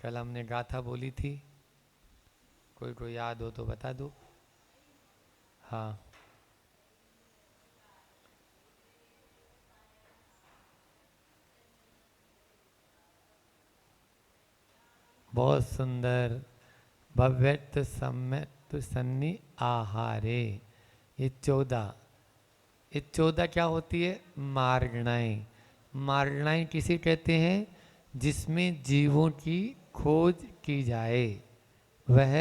कल हमने गाथा बोली थी, कोई याद हो तो बता दो। हाँ, बहुत सुंदर। भव्यत्व सम्यत्व सन्नि आहारे, ये 14, ये 14 क्या होती है? मार्गणाएं। मार्गणाएं किसे कहते हैं? जिसमें जीवों की खोज की जाए, वह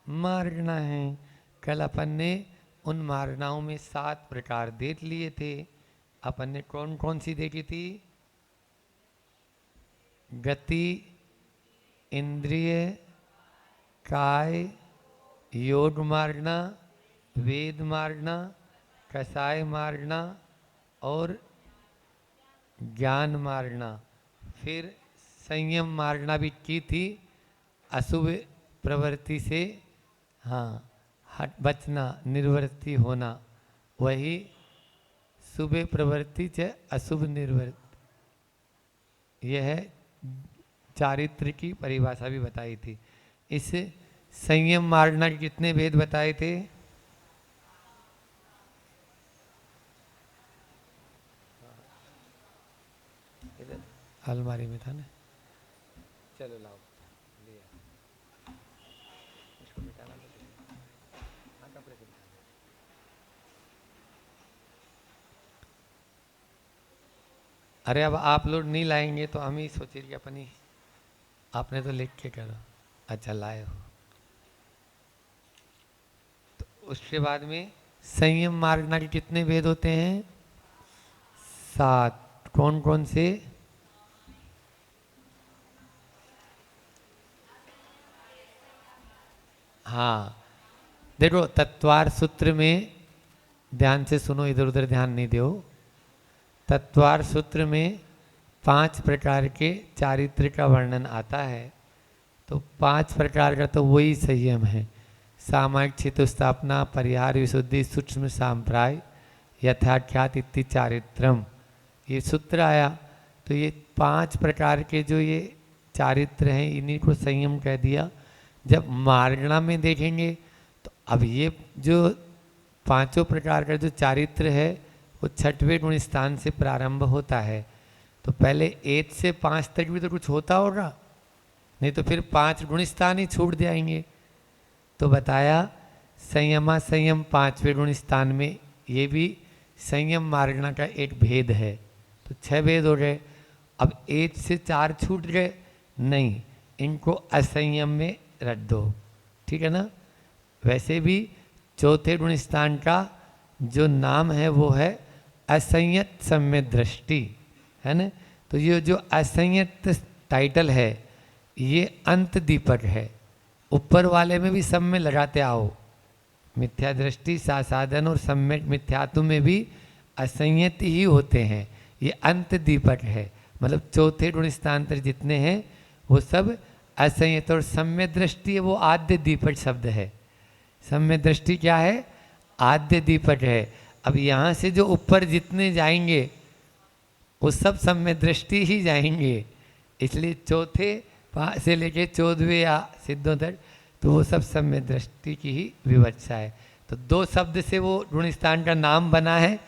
मार्गणा है। कल अपन ने उन मार्गणाओं में 7 प्रकार देख लिए थे। अपन ने कौन कौन सी देखी थी? गति, इंद्रिय, काय, योग मार्गणा, वेद मार्गणा, कसाय मार्गणा और ज्ञान मार्गणा। फिर संयम मार्गणा भी की थी, अशुभ प्रवृत्ति से हाँ हट बचना, निर्वृत्ति होना, वही शुभ प्रवृत्ति से अशुभ निवृत्ति। यह चारित्र की परिभाषा भी बताई थी। इस संयम मार्गणा के कितने भेद बताए थे? अलमारी में था ना, चलो लाओ ले आओ। इसको मिटाना तो हाँ, कपड़े से मिटाना। अरे अब आप लोग नहीं लाएंगे तो हम ही सोचे कि अपनी, आपने तो लिख के करो। अच्छा लाए हो। तो उसके बाद में संयम मार्गणा के कितने भेद होते हैं? 7। कौन कौन से? हाँ, देखो तत्वार सूत्र में, ध्यान से सुनो, इधर उधर ध्यान नहीं दो। तत्वार सूत्र में 5 प्रकार के चारित्र का वर्णन आता है। तो 5 प्रकार का तो वही संयम है। सामायिक चित्त स्थापना, परिहार, विशुद्धि, सूक्ष्म सांप्राय, यथाख्यात इति चारित्रम, ये सूत्र आया। तो ये 5 प्रकार के जो ये चारित्र हैं, इन्हीं को संयम कह दिया। जब मार्गणा में देखेंगे तो अब ये जो 5 प्रकार का जो चारित्र है वो 6वें गुण स्थान से प्रारंभ होता है। तो पहले 1 से 5 तक भी तो कुछ होता होगा, नहीं तो फिर 5 गुण स्थान ही छूट जाएंगे। तो बताया संयमा संयम 5वें गुण स्थान में, ये भी संयम मार्गणा का एक भेद है। तो 6 भेद हो गए। अब 1 से 4 छूट गए, नहीं, इनको असंयम में रख दो, ठीक है ना। वैसे भी 4थे गुण स्थान का जो नाम है वो है असंयत सम्यक दृष्टि, है ना। तो ये जो असंयत टाइटल है ये अंत दीपक है। ऊपर वाले में भी सब में लगाते आओ, मिथ्या दृष्टि, साधन और सम्यक मिथ्यात्व में भी असंयत ही होते हैं। ये अंत दीपक है, मतलब 4थे गुण स्थान तक जितने हैं वो सब असंयत। और सम्यक दृष्टि है वो आद्य दीपक शब्द है। सम्यक दृष्टि क्या है? आद्य दीपक है। अब यहाँ से जो ऊपर जितने जाएंगे वो सब सम्यक दृष्टि ही जाएंगे। इसलिए 4थे से लेके 14वें या सिद्धों तक तो वो सब सम्यक दृष्टि की ही विवक्षा है। तो 2 शब्द से वो गुण स्थान का नाम बना है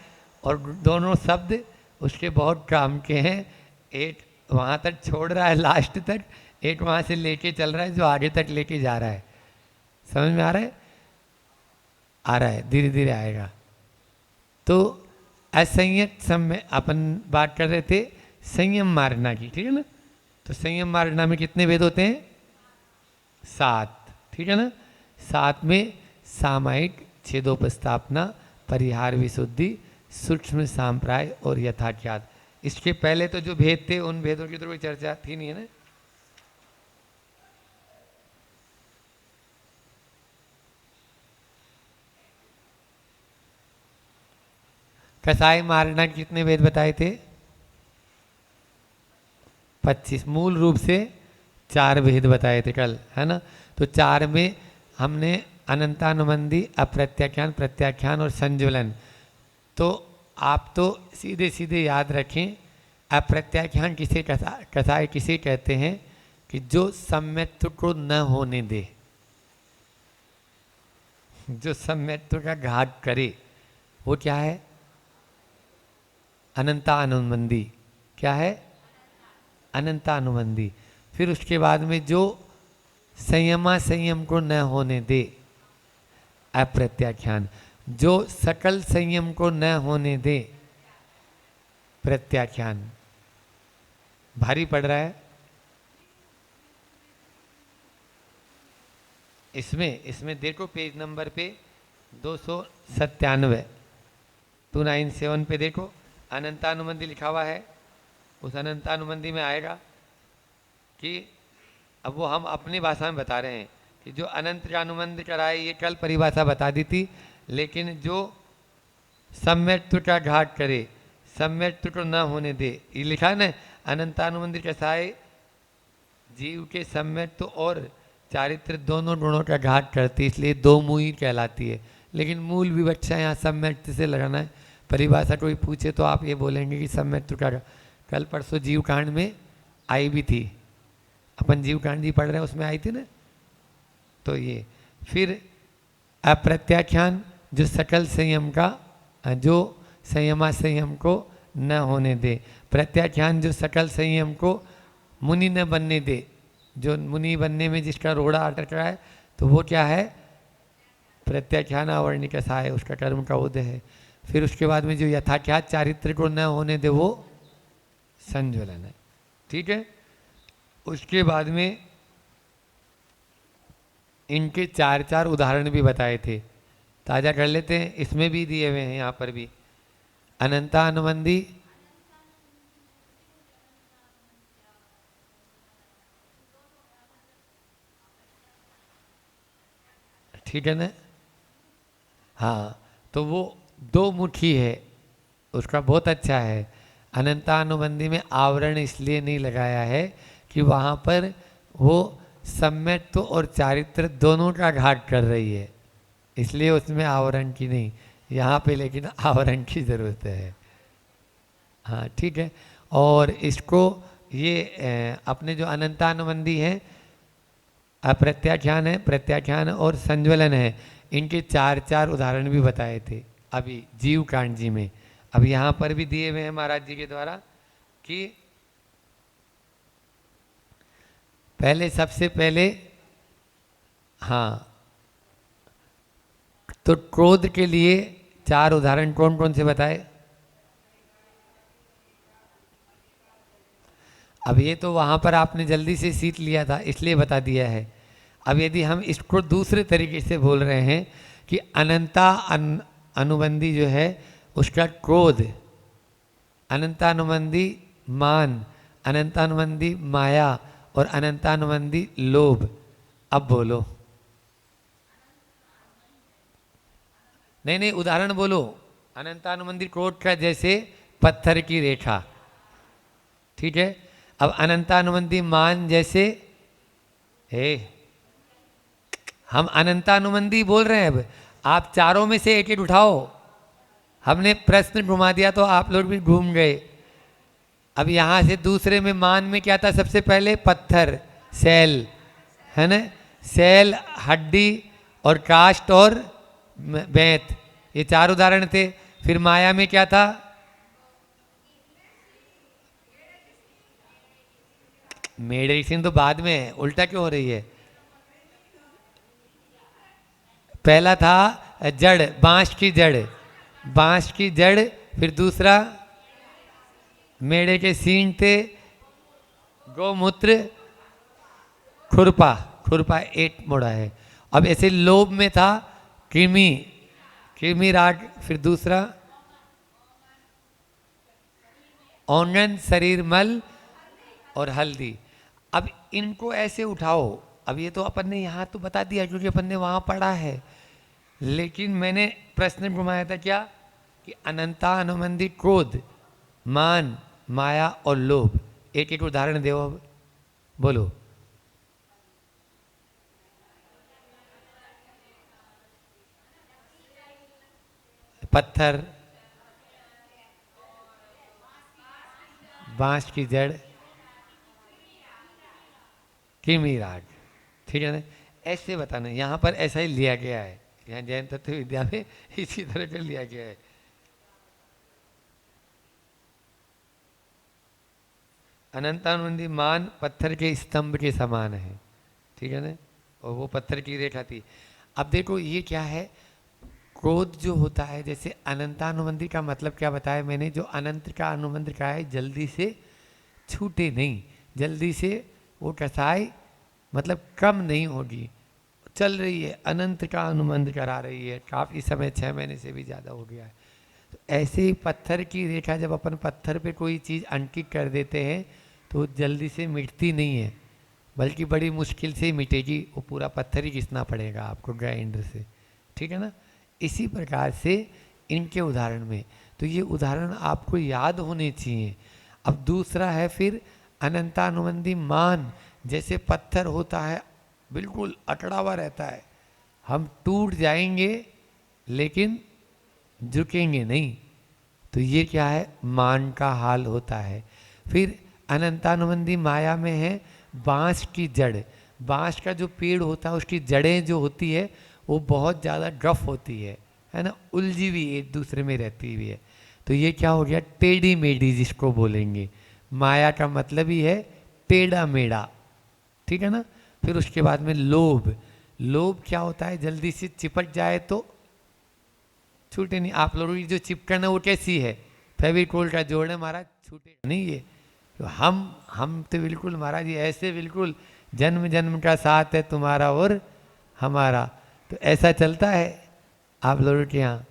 और दोनों शब्द उसके बहुत काम के हैं। एक वहाँ तक छोड़ रहा है लास्ट तक, एक वहाँ से लेके चल रहा है जो आगे तक लेके जा रहा है। समझ में आ रहा है? आ रहा है, धीरे धीरे आएगा। तो असंयत समय अपन बात कर रहे थे संयम मार्गणा की, ठीक है ना। तो संयम मार्गणा में कितने भेद होते हैं? 7, ठीक है ना। 7 में सामायिक, छेदोपस्थापना, परिहार, विशुद्धि, सूक्ष्म सांप्राय और यथाख्यात। इसके पहले तो जो भेद थे उन भेदों की तो कोई चर्चा थी नहीं, है ना। कसाई मार्गणा के कितने भेद बताए थे? 25। मूल रूप से 4 भेद बताए थे कल, है ना। तो 4 में हमने अनंतानुबंधी, अप्रत्याख्यान, प्रत्याख्यान और संजुलन। तो आप तो सीधे सीधे याद रखें, अप्रत्याख्यान किसे कसाई किसे कहते हैं? कि जो सम्यत्व को न होने दे, जो सम्यत्व का घात करे, वो क्या है? अनंतानुबंधी। क्या है? अनंतानुबंधी। फिर उसके बाद में जो संयमा संयम को न होने दे, अप्रत्याख्यान। जो सकल संयम को न होने दे, प्रत्याख्यान। भारी पड़ रहा है इसमें देखो पेज नंबर पे 297, 297 पे देखो अनंतानुबंधी लिखा हुआ है। उस अनंतानुबंधी में आएगा कि अब वो हम अपनी भाषा में बता रहे हैं कि जो अनंत का अनुबंध कराए, ये कल परिभाषा बता दी थी, लेकिन जो सम्यत्व का घाट करे, सम्यत्व को न होने दे, ये लिखा है ना, अनंतानुबंधी कैसा है? जीव के सम्यत्व और चारित्र दोनों गुणों का घाट करती है, इसलिए दो मुई कहलाती है। लेकिन मूल विवक्षा यहाँ सम्यत्व से लगाना है। परिभाषा कोई पूछे तो आप ये बोलेंगे कि सम्यत्व का, कल परसों जीव कांड में आई भी थी, अपन जीव कांड जी पढ़ रहे हैं, उसमें आई थी ना। तो ये फिर अप्रत्याख्यान, जो सकल संयम का, जो संयमा संयम को न होने दे। प्रत्याख्यान, जो सकल संयम को मुनि न बनने दे, जो मुनि बनने में जिसका रोड़ा अटक रहा है, तो वो क्या है? प्रत्याख्यान अवर्णिक है, उसका कर्म का उदय है। फिर उसके बाद में जो यथाख्यात चारित्र को न होने दे, वो संज्वलन है। ठीक है। उसके बाद में इनके चार चार उदाहरण भी बताए थे, ताज़ा कर लेते हैं। इसमें भी दिए हुए हैं, यहाँ पर भी अनंतानुबंधी, ठीक है ना। हाँ, तो वो दो मुखी है, उसका बहुत अच्छा है। अनंतानुबंधी में आवरण इसलिए नहीं लगाया है कि वहाँ पर वो सम्यत्व और चारित्र दोनों का घाट कर रही है, इसलिए उसमें आवरण की नहीं। यहाँ पे लेकिन आवरण की ज़रूरत है। हाँ ठीक है। और इसको ये अपने जो अनंतानुबंधी है, अप्रत्याख्यान है, प्रत्याख्यान और संज्वलन है, इनके चार चार उदाहरण भी बताए थे अभी जीव कांड जी में। अब यहाँ पर भी दिए हुए हैं महाराज जी के द्वारा कि पहले, सबसे पहले, हाँ, तो क्रोध के लिए चार उदाहरण कौन कौन से बताए? अब ये तो वहाँ पर आपने जल्दी से सीख लिया था, इसलिए बता दिया है। अब यदि हम इसको दूसरे तरीके से बोल रहे हैं कि अनुबंधी जो है उसका क्रोध, अनंतानुबंधी मान, अनंतानुबंधी माया और अनंतानुबंधी लोभ। अब बोलो। नहीं नहीं, उदाहरण बोलो। अनंतानुबंधी क्रोध का जैसे पत्थर की रेखा, ठीक है। अब अनंतानुबंधी मान जैसे, हम अनंतानुबंधी बोल रहे हैं। अब आप चारों में से एक एक उठाओ। हमने प्रश्न घुमा दिया तो आप लोग भी घूम गए। अब यहाँ से दूसरे में मान में क्या था? सबसे पहले पत्थर, सेल, है ना, सेल, हड्डी और काष्ठ और बेंत, ये चार उदाहरण थे। फिर माया में क्या था? मेडिसिन तो बाद में है, उल्टा क्यों हो रही है? पहला था जड़, बांस की जड़, बांस की जड़। फिर दूसरा मेढ़े के सींग थे, गौमूत्र, खुरपा, खुरपा एक मोड़ा है। अब ऐसे लोभ में था कृमि, कृमि राग। फिर दूसरा औंगन, शरीर मल और हल्दी। अब इनको ऐसे उठाओ। अब ये तो अपन ने यहाँ तो बता दिया क्योंकि अपन ने वहाँ पढ़ा है, लेकिन मैंने प्रश्न घुमाया था क्या कि अनंतानुबंधी क्रोध, मान, माया और लोभ। एक एक उदाहरण दो। अब बोलो। पत्थर, बांस की जड़, किमी राग, ठीक है ना, ऐसे बताना। यहाँ पर ऐसा ही लिया गया है, यहाँ जैन तत्व विद्या में इसी तरह का लिया गया है। अनंतानुबंधी मान पत्थर के स्तंभ के समान है, ठीक है ना, और वो पत्थर की रेखा थी। अब देखो ये क्या है, क्रोध जो होता है, जैसे अनंतानुबंधी का मतलब क्या बताया मैंने, जो अनंत का अनुबंध का है, जल्दी से छूटे नहीं, जल्दी से वो कसाई मतलब कम नहीं होगी, चल रही है, अनंत का अनुबंध करा रही है, काफ़ी समय 6 महीने से भी ज़्यादा हो गया है। तो ऐसे ही पत्थर की रेखा जब अपन पत्थर पे कोई चीज़ अंकित कर देते हैं तो जल्दी से मिटती नहीं है, बल्कि बड़ी मुश्किल से ही मिटेगी, वो पूरा पत्थर ही घिसना पड़ेगा आपको ग्राइंडर से, ठीक है ना। इसी प्रकार से इनके उदाहरण में, तो ये उदाहरण आपको याद होने चाहिए। अब दूसरा है फिर अनंतानुबंधी मान, जैसे पत्थर होता है बिल्कुल अकड़ा हुआ रहता है, हम टूट जाएंगे लेकिन झुकेंगे नहीं, तो ये क्या है, मान का हाल होता है। फिर अनंतानुबंधी माया में है बांस की जड़, बांस का जो पेड़ होता है उसकी जड़ें जो होती है वो बहुत ज़्यादा रफ होती है ना, उलझी हुई एक दूसरे में रहती हुई है। तो ये क्या हो गया, टेढ़ी मेढ़ी जिसको बोलेंगे, माया का मतलब ही है टेढ़ा मेढ़ा, ठीक है ना। फिर उसके बाद में लोभ, लोभ क्या होता है, जल्दी से चिपट जाए तो छूटे नहीं। आप लोगों की जो चिपकन है वो कैसी है, फेविकोल का जोड़ है महाराज, छूटे नहीं ये। तो हम तो बिल्कुल महाराज ये ऐसे बिल्कुल जन्म जन्म का साथ है तुम्हारा और हमारा, तो ऐसा चलता है आप लोगों के यहाँ,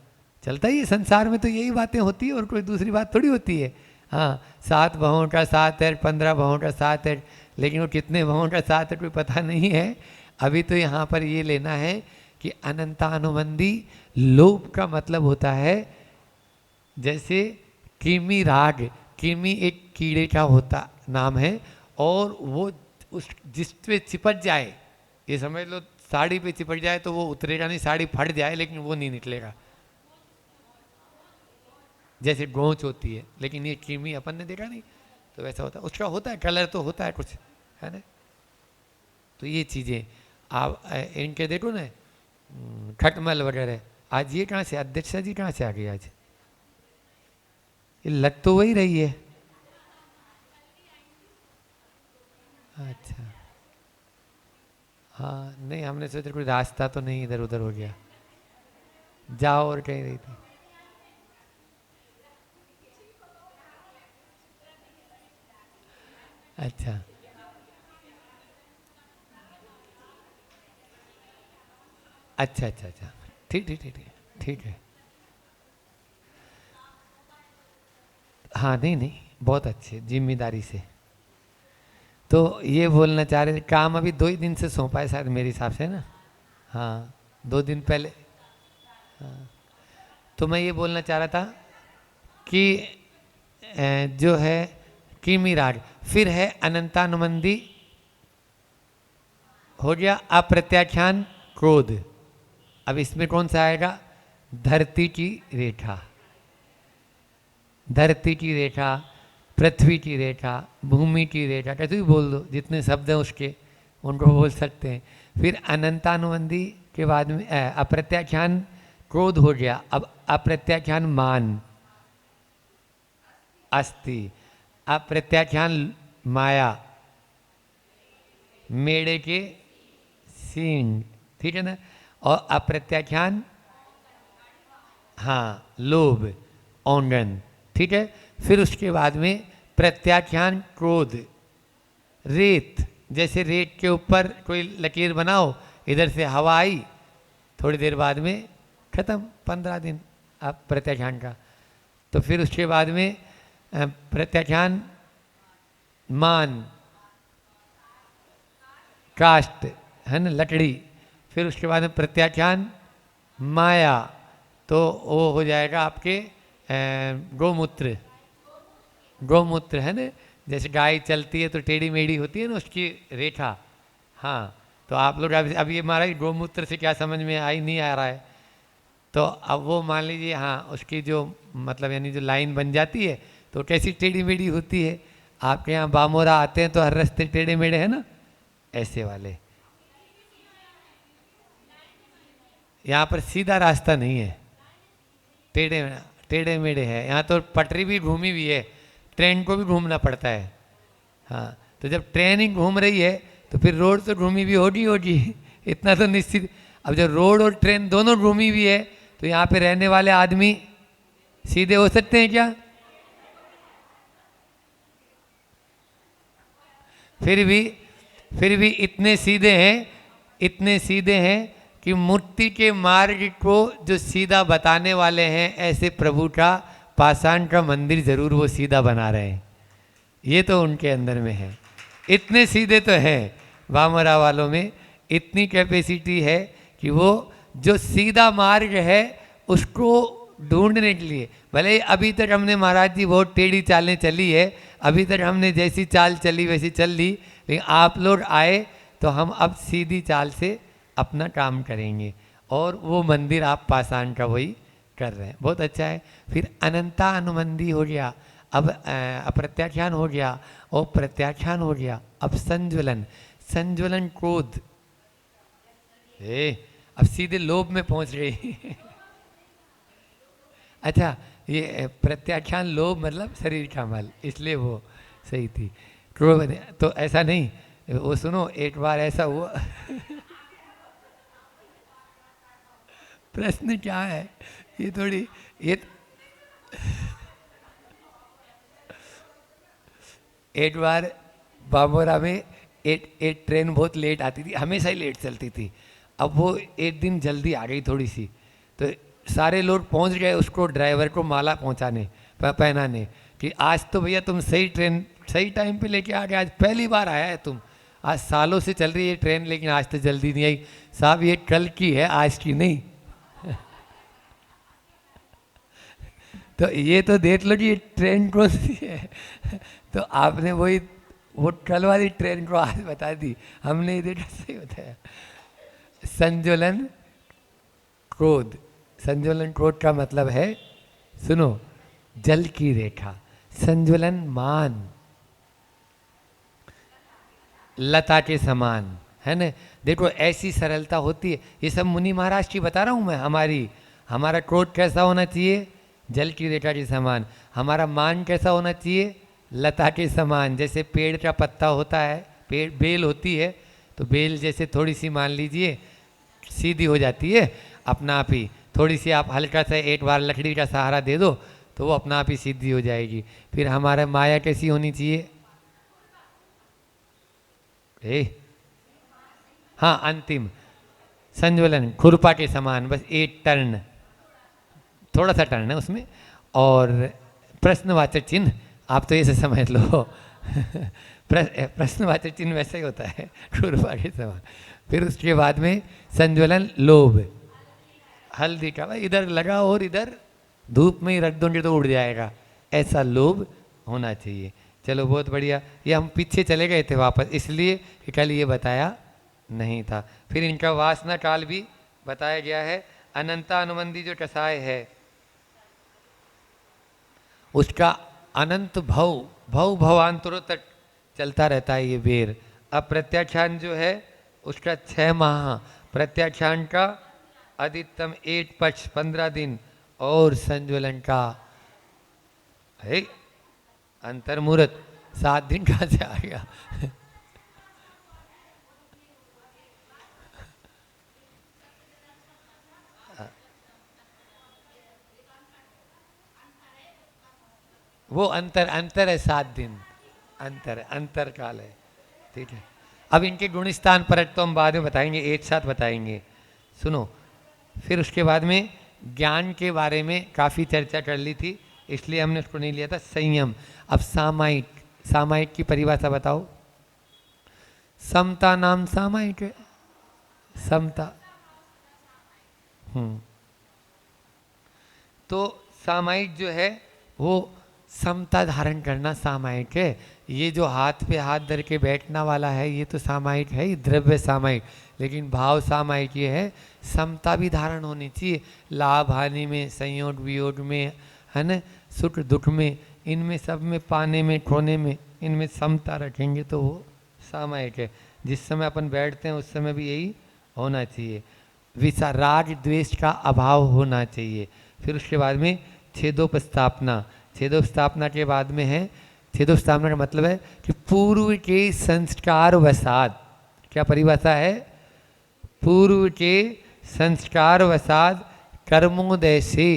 चलता ही है संसार में, तो यही बातें होती है और कोई दूसरी बात थोड़ी होती है। हाँ, 7 भवों का साथ है, 15 भवों का साथ है, लेकिन वो कितने भवों का साथ है कोई पता नहीं है। अभी तो यहाँ पर ये लेना है कि अनंतानुबंधी लोभ का मतलब होता है जैसे कृमि राग, कृमि एक कीड़े का होता नाम है, और वो उस जिस पे चिपट जाए, ये समझ लो साड़ी पे चिपट जाए तो वो उतरेगा नहीं, साड़ी फट जाए लेकिन वो नहीं निकलेगा, जैसे गोंच होती है, लेकिन ये कृमि अपन ने देखा नहीं, तो वैसा होता है, उसका होता है कलर तो होता है कुछ, है ना। तो ये चीज़ें आप इनके देखो ना, खटमल वगैरह, आज ये कहाँ से, अध्यक्ष जी कहाँ से आ गई आज, ये लग तो वही रही है। अच्छा, हाँ नहीं, हमने सोचा कोई रास्ता तो नहीं इधर उधर हो गया, जाओ और कह रही थी। अच्छा, अच्छा अच्छा अच्छा, ठीक ठीक ठीक ठीक ठीक है। हाँ नहीं नहीं, बहुत अच्छे, जिम्मेदारी से। तो ये बोलना चाह रहे थे, काम अभी 2 ही दिन से सौंपा है शायद मेरे हिसाब से ना, हाँ 2 दिन पहले। हाँ, तो मैं ये बोलना चाह रहा था कि जो है किमी राग, फिर है अनंतानुबंधी, हो गया अप्रत्याख्यान क्रोध। अब इसमें कौन सा आएगा, धरती की रेखा, धरती की रेखा, पृथ्वी की रेखा, भूमि की रेखा, कैसे भी बोल दो, जितने शब्द हैं उसके उनको बोल सकते हैं। फिर अनंतानुबंधी के बाद में अप्रत्याख्यान क्रोध हो गया, अब अप्रत्याख्यान मान, अस्थि, अप्रत्याख्यान माया, मेढ़े के सींग, ठीक है ना, और अप्रत्याख्यान, हाँ लोभ, औंगन, ठीक है। फिर उसके बाद में प्रत्याख्यान क्रोध, रेत, जैसे रेत के ऊपर कोई लकीर बनाओ, इधर से हवा आई, थोड़ी देर बाद में खत्म, 15 दिन आप प्रत्याख्यान का। तो फिर उसके बाद में प्रत्याख्यान मान, काष्ठ, है ना, लकड़ी। फिर उसके बाद में प्रत्याख्यान माया, तो वो हो जाएगा आपके गोमूत्र, गोमूत्र है ना, जैसे गाय चलती है तो टेढ़ी मेढ़ी होती है ना उसकी रेखा। हाँ, तो आप लोग अब ये महाराज गोमूत्र से क्या समझ में आई नहीं आ रहा है, तो अब वो मान लीजिए, हाँ उसकी जो मतलब यानी जो लाइन बन जाती है तो कैसी टेढ़ी मेढ़ी होती है। आपके यहाँ बामोरा आते हैं तो हर रास्ते टेढ़े मेढ़े है ना, ऐसे वाले। यहाँ पर सीधा रास्ता नहीं है, टेढ़े टेढ़े मेढ़े है। यहाँ तो पटरी भी घूमी हुई है, ट्रेन को भी घूमना पड़ता है। हाँ, तो जब ट्रेन ही घूम रही है तो फिर रोड तो घूमी भी होगी इतना तो निश्चित। अब जब रोड और ट्रेन दोनों घूमी हुई है तो यहाँ पे रहने वाले आदमी सीधे हो सकते हैं क्या? फिर भी इतने सीधे हैं कि मुक्ति के मार्ग को जो सीधा बताने वाले हैं, ऐसे प्रभु का पाषाण का मंदिर जरूर वो सीधा बना रहे हैं। ये तो उनके अंदर में है, इतने सीधे तो है। वामरा वालों में इतनी कैपेसिटी है कि वो जो सीधा मार्ग है उसको ढूंढने के लिए, भले ही अभी तक हमने महाराज जी बहुत टेढ़ी चालें चली है, अभी तक हमने जैसी चाल चली वैसी चल ली, लेकिन आप लोग आए तो हम अब सीधी चाल से अपना काम करेंगे। और वो मंदिर आप पाषाण का वही कर रहे हैं, बहुत अच्छा है। फिर अनंता अनुबंधी हो गया, अब अप्रत्याख्यान हो गया और प्रत्याख्यान हो गया। अब संज्वलन क्रोध, अब सीधे लोभ में पहुंच गई अच्छा, ये प्रत्याख्यान लोभ मतलब शरीर का मल, इसलिए वो सही थी। क्रोध तो ऐसा नहीं, वो सुनो, एक बार ऐसा हुआ प्रश्न क्या है ये थोड़ी, ये एक बार बामोरा में एक ट्रेन बहुत लेट आती थी, हमेशा ही लेट चलती थी। अब वो एक दिन जल्दी आ गई थोड़ी सी, तो सारे लोग पहुंच गए उसको, ड्राइवर को माला पहुंचाने पहनाने कि आज तो भैया तुम सही ट्रेन सही टाइम पे लेके आ गए, आज पहली बार आया है तुम, आज सालों से चल रही है ट्रेन लेकिन आज तो जल्दी नहीं आई। साहब ये कल की है, आज की नहीं तो ये तो देख लो कि ये ट्रेन कौन सी है तो आपने वो कल वाली ट्रेन को आज बता दी, हमने इधर सही बताया। संज्वलन क्रोध का मतलब है, सुनो, जल की रेखा। संज्वलन मान, लता के समान है ना। देखो ऐसी सरलता होती है, ये सब मुनि महाराज की बता रहा हूं मैं। हमारा क्रोध कैसा होना चाहिए? जल की रेखा के समान। हमारा मान कैसा होना चाहिए? लता के समान। जैसे पेड़ का पत्ता होता है, पेड़ बेल होती है, तो बेल जैसे थोड़ी सी मान लीजिए सीधी हो जाती है अपना आप ही, थोड़ी सी आप हल्का सा एक बार लकड़ी का सहारा दे दो तो वो अपना आप ही सीधी हो जाएगी। फिर हमारा माया कैसी होनी चाहिए? हाँ, अंतिम संज्वलन खुरपा के समान, बस एक टर्न, थोड़ा सा टर्न है उसमें। और प्रश्नवाचक चिन्ह आप तो ऐसे समझ लो प्रश्नवाचक चिन्ह वैसे ही होता है खुरपा के समान। फिर उसके बाद में संज्वलन लोभ, हल्दी का भाई इधर लगा और इधर धूप में ही रख दोगे तो उड़ जाएगा, ऐसा लोभ होना चाहिए। चलो बहुत बढ़िया, ये हम पीछे चले गए थे वापस, इसलिए कि कल ये बताया नहीं था। फिर इनका वासना काल भी बताया गया है। अनंता अनुबंधी जो कसाय है उसका अनंत भवांतरों तक चलता रहता है ये बेर। अब प्रत्याख्यान जो है उसका 6 माह, प्रत्याख्यान का अधिकतम 1 पक्ष 15 दिन, और संज्वलन का है अंतर्मुहूर्त 7 दिन कहाँ से आ गया वो अंतर है 7 दिन, अंतर काल है, ठीक है। अब इनके गुण स्थान पर तो हम बाद में बताएंगे, एक साथ बताएंगे। सुनो, फिर उसके बाद में ज्ञान के बारे में काफ़ी चर्चा कर ली थी, इसलिए हमने उसको नहीं लिया था। संयम। अब सामायिक की परिभाषा बताओ। समता नाम सामायिक है, समता। तो सामायिक जो है वो समता धारण करना सामायिक है। ये जो हाथ पे हाथ धर के बैठना वाला है ये तो सामायिक है ही, द्रव्य सामायिक। लेकिन भाव सामायिक ये है, समता भी धारण होनी चाहिए। लाभ हानि में, संयोग वियोग में, है ना, सुख दुख में, इनमें सब में, पाने में खोने में, इनमें समता रखेंगे तो वो सामायिक है। जिस समय अपन बैठते हैं उस समय भी यही होना चाहिए। राग द्वेष का अभाव होना चाहिए। फिर उसके बाद में छेदोपस्थापना। छेदोपस्थापना के बाद में है, छेदोपस्थापना का मतलब है कि पूर्व के संस्कार वसाद, क्या परिभाषा है? पूर्व के संस्कार वसाद कर्मोदय से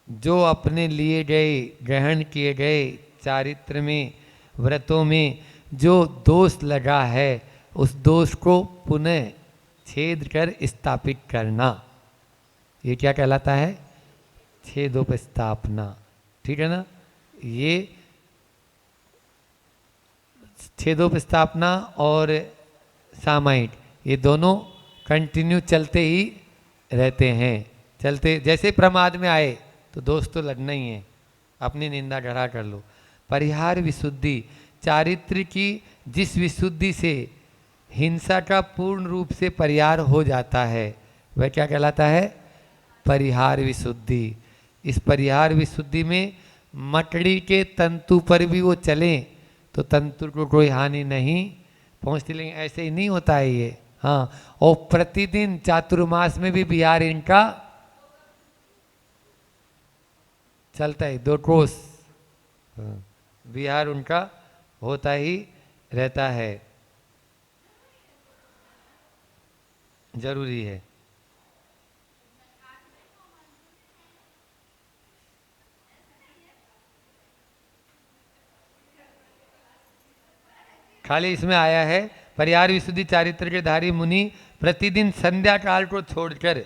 जो अपने लिए गए, ग्रहण किए गए चारित्र में, व्रतों में जो दोष लगा है, उस दोष को पुनः छेद कर स्थापित करना, ये क्या कहलाता है? छेदोपस्थापना। ठीक है ना? ये छेदोपस्थापना और सामायिक, ये दोनों कंटिन्यू चलते ही रहते हैं। चलते, जैसे प्रमाद में आए तो दोष तो लगना ही है, अपनी निंदा डरा कर लो। परिहार विशुद्धि, चारित्र की जिस विशुद्धि से हिंसा का पूर्ण रूप से परिहार हो जाता है, वह क्या कहलाता है? परिहार विशुद्धि। इस परिहार विशुद्धि में मटड़ी के तंतु पर भी वो चलें तो तंतु को कोई हानि नहीं पहुंचती, लेकिन ऐसे ही नहीं होता है ये। हाँ, और प्रतिदिन चातुर्मास में भी बिहार इनका चलता है, 2 कोस बिहार उनका होता ही रहता है, जरूरी है। खाली इसमें आया है परिहार विशुद्धि चारित्र के धारी मुनि प्रतिदिन संध्या काल को छोड़कर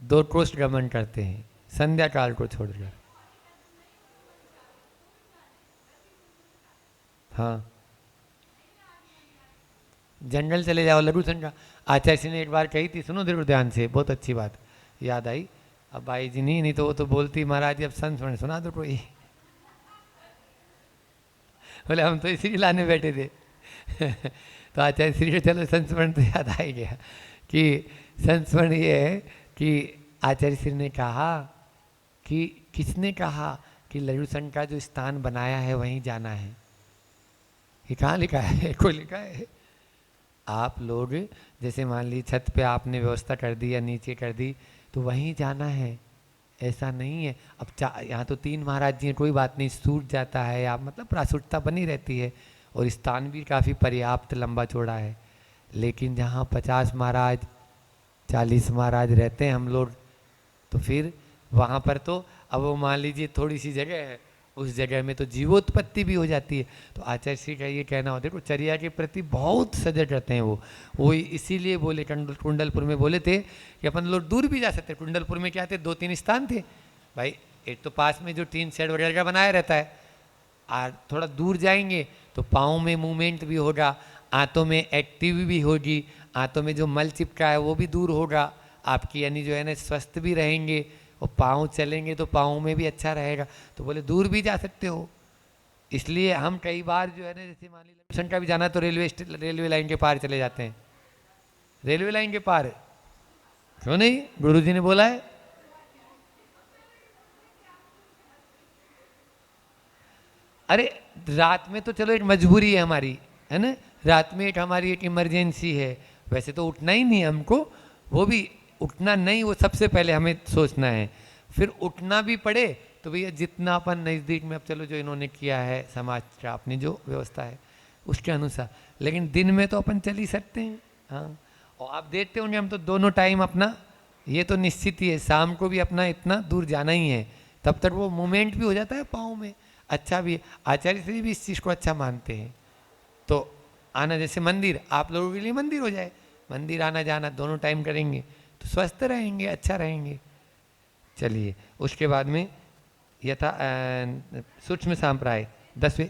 2 कोस गमन करते हैं, संध्या काल को छोड़कर। हाँ, जंगल चले जाओ, लघु संख्या। आचार्य जी ने एक बार कही थी, सुनो देखो ध्यान से, बहुत अच्छी बात याद आई। अब भाई जी नहीं तो वो तो बोलती महाराज जी अब संस्मरण सुना दो कोई। बोले हम तो इसी लाने बैठे थे। तो आचार्य श्री के चलो संस्मरण तो याद आ ही गया कि संस्मरण ये है कि आचार्य श्री ने कहा कि किसने कहा कि लघु संघ का जो स्थान बनाया है वहीं जाना है। ये कहाँ लिखा है? कोई लिखा है? आप लोग जैसे मान ली छत पे आपने व्यवस्था कर दी या नीचे कर दी तो वहीं जाना है, ऐसा नहीं है। अब यहाँ तो 3 महाराज जी हैं, कोई बात नहीं, सूट जाता है, आप मतलब प्रासुरता बनी रहती है और स्थान भी काफ़ी पर्याप्त लंबा चौड़ा है। लेकिन जहाँ 50 महाराज 40 महाराज रहते हैं हम लोग, तो फिर वहाँ पर तो अब वो मान लीजिए थोड़ी सी जगह है, उस जगह में तो जीवोत्पत्ति भी हो जाती है। तो आचार्य श्री का ये कहना होता है, देखो चर्या के प्रति बहुत सजग रहते हैं वो इसीलिए बोले कुंडलपुर में बोले थे कि अपन लोग दूर भी जा सकते। कुंडलपुर में क्या थे, 2-3 स्थान थे भाई। एक तो पास में जो टीन शेड वगैरह का बनाया रहता है, और थोड़ा दूर जाएंगे तो पाँव में मूवमेंट भी होगा, आंतों में एक्टिव भी होगी, आंतों में जो मल चिपका है वो भी दूर होगा आपकी, यानी जो है ना स्वस्थ भी रहेंगे, और पाँव चलेंगे तो पाँव में भी अच्छा रहेगा। तो बोले दूर भी जा सकते हो। इसलिए हम कई बार जो है ना, जैसे मान लीजिए का भी जाना तो रेलवे लाइन के पार चले जाते हैं। रेलवे लाइन के पार क्यों नहीं, गुरुजी ने बोला है। अरे रात में तो चलो एक मजबूरी है हमारी, है ना, रात में एक हमारी एक इमरजेंसी है, वैसे तो उठना ही नहीं है हमको, वो भी उठना नहीं, वो सबसे पहले हमें सोचना है। फिर उठना भी पड़े तो भैया जितना अपन नज़दीक में, अब चलो जो इन्होंने किया है समाज का अपनी जो व्यवस्था है उसके अनुसार, लेकिन दिन में तो अपन चल ही सकते हैं। हाँ, और आप देखते होंगे हम तो दोनों टाइम अपना, ये तो निश्चित ही है, शाम को भी अपना इतना दूर जाना ही है, तब तक वो मूवमेंट भी हो जाता है पाँव में, अच्छा भी। आचार्य श्री भी इस चीज़ को अच्छा मानते हैं। तो आना, जैसे मंदिर आप लोगों के लिए मंदिर हो जाए, मंदिर आना जाना दोनों टाइम करेंगे तो स्वस्थ रहेंगे, अच्छा रहेंगे। चलिए, उसके बाद में यथा सूक्ष्म सांप्राय 10वें,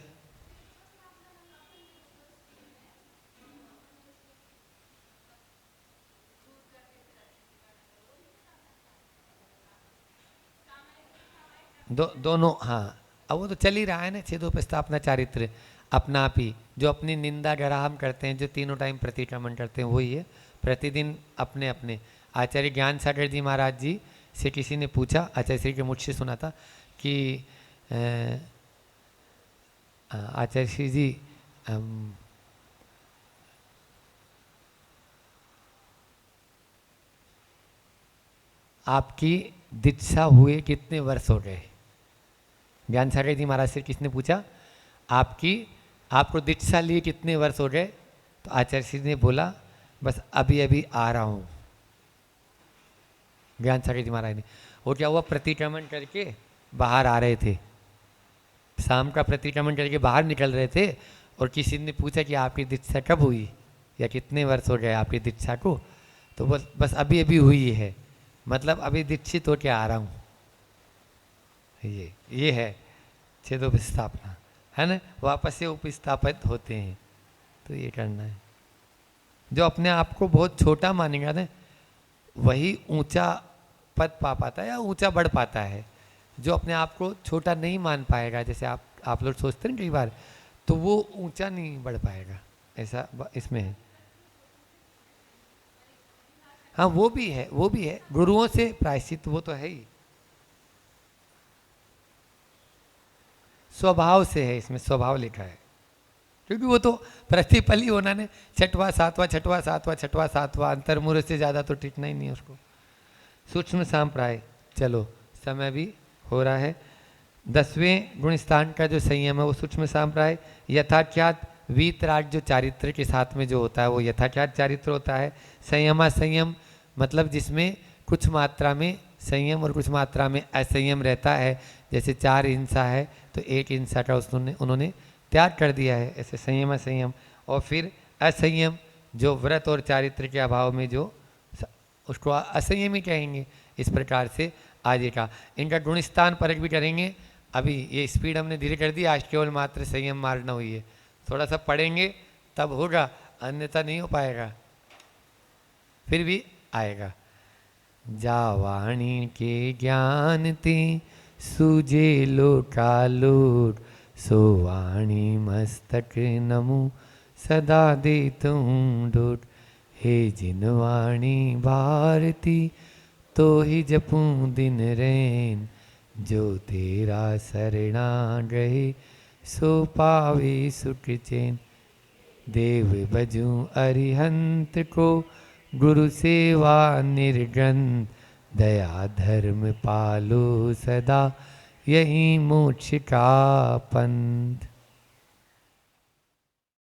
दोनों। हाँ, अब वो तो चल ही रहा है ना, छेदोपस्थापना चारित्र अपना आप ही, जो अपनी निंदा गराहम करते हैं, जो तीनों टाइम प्रतिक्रमण करते हैं, वही है प्रतिदिन अपने अपने। आचार्य ज्ञान सागर जी महाराज जी से किसी ने पूछा, आचार्य श्री के मुझसे सुना था कि आचार्य श्री जी आपकी दीक्षा हुए कितने वर्ष हो गए? ज्ञान सागर जी महाराज से किसने पूछा आपको दीक्षा लिए कितने वर्ष हो गए? तो आचार्य श्री ने बोला बस अभी अभी आ रहा हूँ। ज्ञान सागर जी महाराज ने, वो क्या हुआ, प्रतिक्रमण करके बाहर आ रहे थे, शाम का प्रतिक्रमण करके बाहर निकल रहे थे, और किसी ने पूछा कि आपकी दीक्षा कब हुई या कितने वर्ष हो गए आपकी दीक्षा को? तो बस अभी अभी हुई है, मतलब अभी दीक्षित हो के आ रहा हूँ। ये है छेदोपस्थापना, है ना, वापस से उपस्थापित होते हैं। तो ये करना है। जो अपने आप को बहुत छोटा मानेगा ना, वही ऊंचा पद पा पाता है या ऊंचा बढ़ पाता है। जो अपने आप को छोटा नहीं मान पाएगा, जैसे आप लोग सोचते हैं कई बार, तो वो ऊंचा नहीं बढ़ पाएगा, ऐसा इसमें है। हाँ वो भी है, गुरुओं से प्रायश्चित वो तो है ही, स्वभाव से है, इसमें स्वभाव लिखा है, क्योंकि वो तो प्रतिपल ही होना ने, छठवा सातवां अंतर्मूर्त से ज़्यादा तो टिकना ही नहीं उसको। सूक्ष्म सांप्राय, चलो समय भी हो रहा है। 10वें गुणस्थान का जो संयम है वो सूक्ष्म सांप्राय, यथाख्यात वीतराग जो चारित्र के साथ में जो होता है वो यथाख्यात चारित्र होता है। संयम मतलब जिसमें कुछ मात्रा में संयम और कुछ मात्रा में असंयम रहता है। जैसे 4 हिंसा है तो 1 हिंसा का उन्होंने त्याग कर दिया है, ऐसे संयम असंयम। और फिर असंयम जो व्रत और चारित्र के अभाव में जो, उसको असंयम ही कहेंगे। इस प्रकार से आज का इनका गुणस्थान परख भी करेंगे। अभी ये स्पीड हमने धीरे कर दी, आज केवल मात्र संयम मारना हुई है, थोड़ा सा पढ़ेंगे तब होगा, अन्यथा नहीं हो पाएगा, फिर भी आएगा। जावाणी के ज्ञान ते सूजे लोटालोट, सोवाणी मस्तक नमु सदा दे तुम डोट। हे जिनवाणी भारती तो ही जपूं दिन रैन, जो तेरा शरणा गए सो पावे सुख चैन। देव बजूं अरिहंत को गुरु सेवा निर्गंध, दया धर्म पालो सदा यही मोक्ष का पंथ।